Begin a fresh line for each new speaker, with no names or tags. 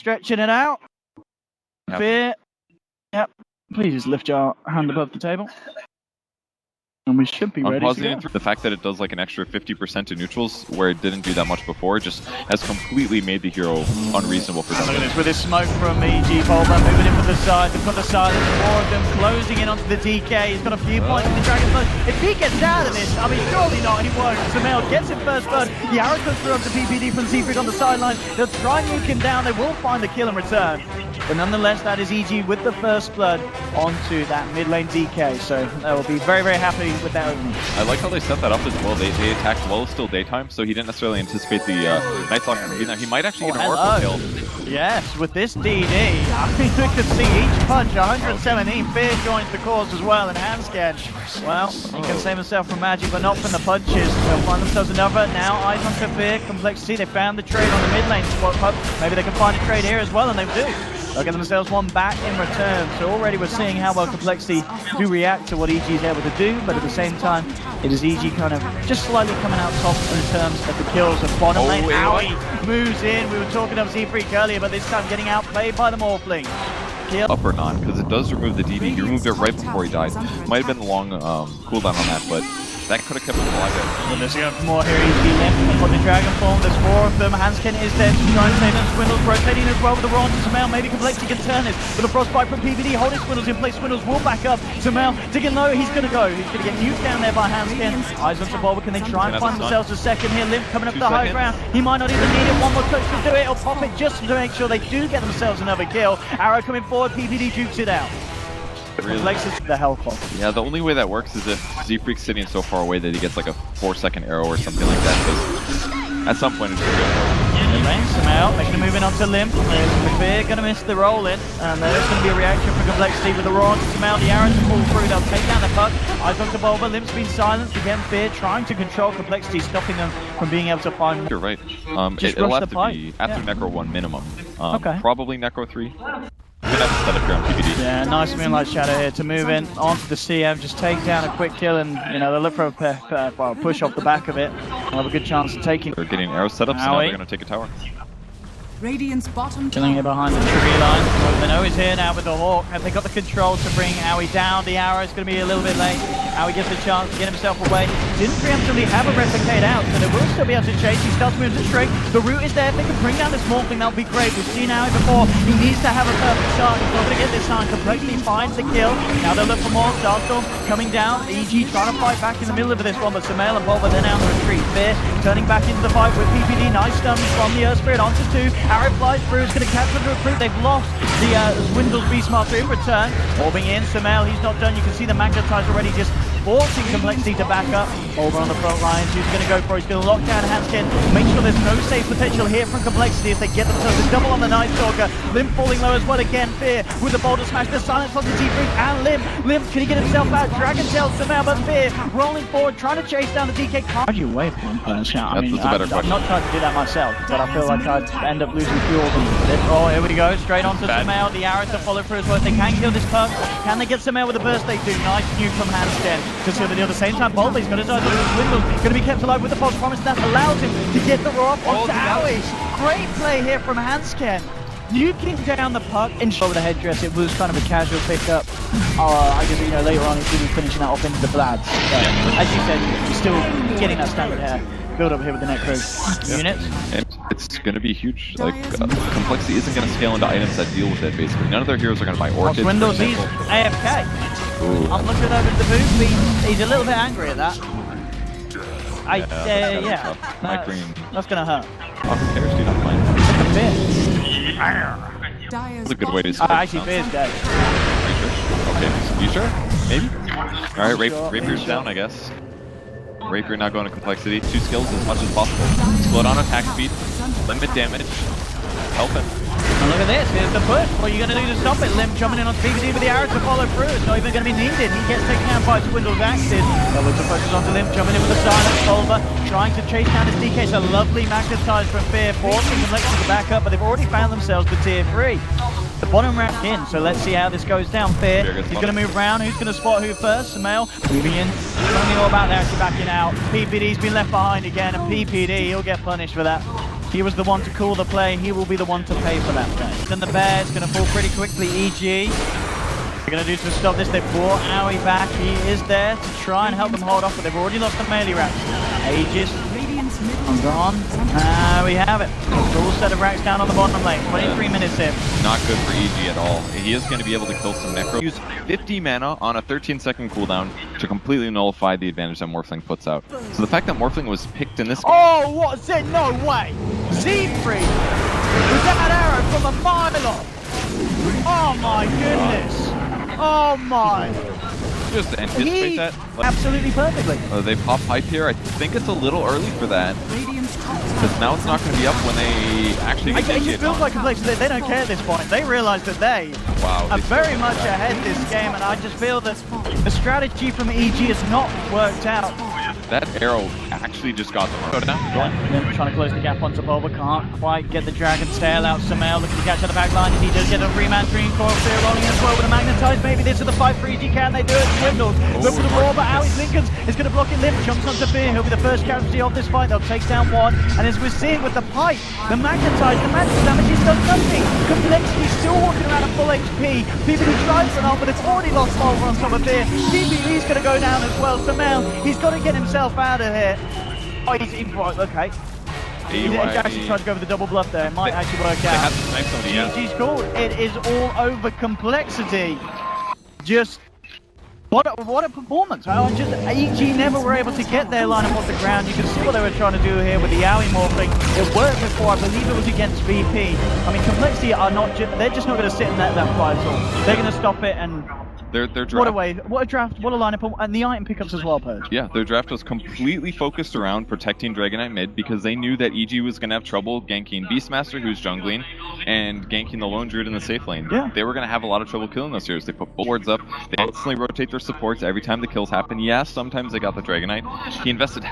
stretching it out. Fear. Yep. Please just lift your hand above the table. And we should be ready to go.
The fact that it does like an extra 50% to neutrals, where it didn't do that much before, just has completely made the hero unreasonable for them.
Look at this, with his smoke from EG Bulba moving in from the side. They've got the silence, four of them closing in onto the DK. He's got a few points in the Dragon's Blood. If he gets out of this, I mean, surely not, he won't. Samel gets him first blood. The arrow comes through up to PPD from Siegfried on the sideline. They'll try and nuke him down. They will find the kill in return. But nonetheless, that is EG with the first blood onto that mid lane DK. So they will be very, very happy with that opening.
I like how they set that up as well. They attacked while it's still daytime, so he didn't necessarily anticipate the Night Stalker. Now, he might actually get an Oracle kill.
Yes, with this DD, I mean, we could see each punch, 117. Fear joins the cause as well, and Hansken, well, he can save himself from magic, but not from the punches. They'll find themselves another. Now, eyes on Fear, compLexity. They found the trade on the mid lane spot. Maybe they can find a trade here as well, and they do. They'll get themselves one back in return. So already we're seeing how well compLexity do react to what EG is able to do, but at the same time, it is EG kind of just slightly coming out top in terms of the kills of bottom lane. Owie moves in. We were talking of Z-Freak earlier, but this time getting outplayed by the Morphling. Kill.
Up or not, because it does remove the DD. He removed it right before he died. Might have been the long cooldown on that, but that could have kept him alive.
Well, there's going for more here. EG left for the Dragon Form. There's four of them. Hansken is there to try and save them. Swindles rotating as well with the Ron to Samel. Maybe compLexity can turn this with a frostbite from PPD. Holding Swindles in place. Swindles will back up. Samel digging low. He's going to go. He's going to get nuked down there by Hansken. Eyes on Sabolba. Can they try and find themselves a second here? Limp coming up the high ground. He might not even need it. One more touch to do it. He'll pop it just to make sure they do get themselves another kill. Arrow coming forward. PPD jukes it out. Really? The health box.
Yeah, the only way that works is if Z-Freak's sitting so far away that he gets like a 4-second arrow or something like that, because at some point it's going to go.
The lane, Samel making a move in onto Limp. Fear going to miss the roll in, and there's going to be a reaction from compLexity with the Raw onto Samel. The arrows fall through, they'll take down the puck. Eyes on Bulba, Limp's been silenced again. Fear trying to control compLexity, stopping them from being able to find.
You're right. It'll have to be after Necro 1 minimum.
Okay.
Probably Necro 3. Good have to set up here on PPD.
Yeah, nice Moonlight Shadow here to move in onto the CM, just take down a quick kill, and you know they'll look for a push off the back of it. They'll have a good chance of taking.
They're getting arrows set up, so now they're going to take a tower.
Radiant's bottom
killing here behind the tree line. They know he's here now with the Hawk, and they got the control to bring Owie down. The arrow is going to be a little bit late. Owie gets a chance to get himself away. Didn't preemptively have a replicate out, so they will still be able to chase. He starts moving straight. The route is there. If they can bring down this Morphling, that would be great. We've seen Owie before. He needs to have a perfect shot. He's not going to get this time. compLexity finds the kill. Now they'll look for more. Starstorm coming down. EG trying to fight back in the middle of this one, but Samel and Bulba then out on the retreat. Fear turning back into the fight with PPD. Nice stun from the Earth Spirit onto 2. Arrow flies through. It's going to catch them to recruit. They've lost the Swindles Beastmaster in return. Orbing in. Samel, he's not done. You can see the Magnetize already just forcing compLexity to back up. Over on the front lines, who's going to go for it? He's going to lock down Hansken. Make sure there's no safe potential here from compLexity if they get themselves a double on the Night Stalker. Limp falling low as well again. Fear with the Boulder Smash. The silence on the Z-Freak and Limp. Limp, can he get himself out? Dragon Tail Samel, but Fear rolling forward, trying to chase down the DK. How do you wait for him? I mean, I'm not trying to do that myself, but I feel like I'd end up losing fuel. Oh, here we go. Straight onto Samel. The arrows to follow through as well. If they can kill this puck, can they get Samel with a burst? They do. Nice nuke from Hansken to seal the deal. At the same time, Bulba's going to die. Swindles going to be kept alive with the false promise. That allows him to get the raw onto Owie. Great play here from Hansken. Nuking down the puck and over the headdress. It was kind of a casual pickup. I guess, you know, later on he's going to be finishing that off into the Vlads. As you said, he's still getting that standard hair. Build up here with the Necro units.
And it's going to be huge. Like, compLexity isn't going to scale into items that deal with it, basically. None of their heroes are going to buy Orchids.
Swindles, he's AFK.
Ooh.
I'm looking over at the booth. He's a little bit angry at that. Yeah. That's going to hurt.
Oh, who cares, dude? I'm fine.
Look at
That's a good way to say
actually, Fear's dead.
Okay, you sure? Maybe? Alright, Rapier's down, I guess. Rapier now going to compLexity. 2 skills as much as possible. Slow down attack speed, limit damage, help him.
And look at this, here's the push. What are you going to do to stop it? Limp jumping in on PPD with the arrow to follow through. It's not even going to be needed. He gets taken down by Swindles Axis. Looks to focus onto Limp, jumping in with the silence. Bulba trying to chase down his DK. It's a lovely magnetize from Fear, forcing compLexity to back up, but they've already found themselves to tier 3. The bottom rack in, so let's see how this goes down. Fear, he's going to move around. Who's going to spot who first? Samel moving in. Something all about there, actually backing out. PPD's been left behind again, and PPD, he'll get punished for that. He was the one to call the play. He will be the one to pay for that play. Then the bear is going to fall pretty quickly. EG. They're going to do to stop this. They brought Aoi back. He is there to try and help them hold off, but they've already lost the melee racks. Aegis. I'm gone. We have it. Full set of racks down on the bottom lane. 23 minutes in.
Not good for EG at all. He is going to be able to kill some Necro. Use 50 mana on a 13-second cooldown to completely nullify the advantage that Morphling puts out. So the fact that Morphling was picked in this game...
Oh, what's it? No way! Siegfried! With that arrow from a mile off! Oh my goodness! Oh my!
Just anticipate that.
Absolutely perfectly.
They pop pipe here. I think it's a little early for that. Because now it's not going to be up when they actually get
it just feels like compLexity. They don't care at this point. They realize that they are very much ahead this game, and I just feel that the strategy from EG has not worked out.
That arrow actually just got them. Go down.
Trying to close the gap onto Bulba, can't quite get the Dragon's Tail out. Sumail looking to catch at the back line. He does get a 3-man Dream Coil Fear rolling as well with a Magnetize. Maybe this is the fight for EG. Can they do it? Swindles. Look for the roar, but Aoi's Lincolns is going to block it. Limp jumps onto Fear. He'll be the first casualty of this fight. They'll take down one. And as we're seeing with the pipe, the Magnetize, the magic damage has done nothing. compLexity still walking around at full HP. PBD tries to run on, but it's already lost Bulba on top of Fear. PBD's going to go down as well. Sumail, he's got to get himself out of here. Oh, he's right, okay. He actually tried to go for the double bluff there. It might actually work out. GG's called. It is all over compLexity. Just what a performance. EG never were able to get their lineup off the ground. You can see what they were trying to do here with the Aoi morphing. It worked before. I believe it was against VP. I mean, compLexity are not. They're just not going to sit in that fight at all. They're going to stop it and.
Their draft.
What a draft, what a lineup, and the item pickups as well, Purge.
Yeah, their draft was completely focused around protecting Dragon Knight mid because they knew that EG was going to have trouble ganking Beastmaster, who's jungling, and ganking the Lone Druid in the safe lane.
Yeah.
They were going to have a lot of trouble killing those heroes. They put both wards up, they constantly rotate their supports every time the kills happen. Yeah, sometimes they got the Dragon Knight. He invested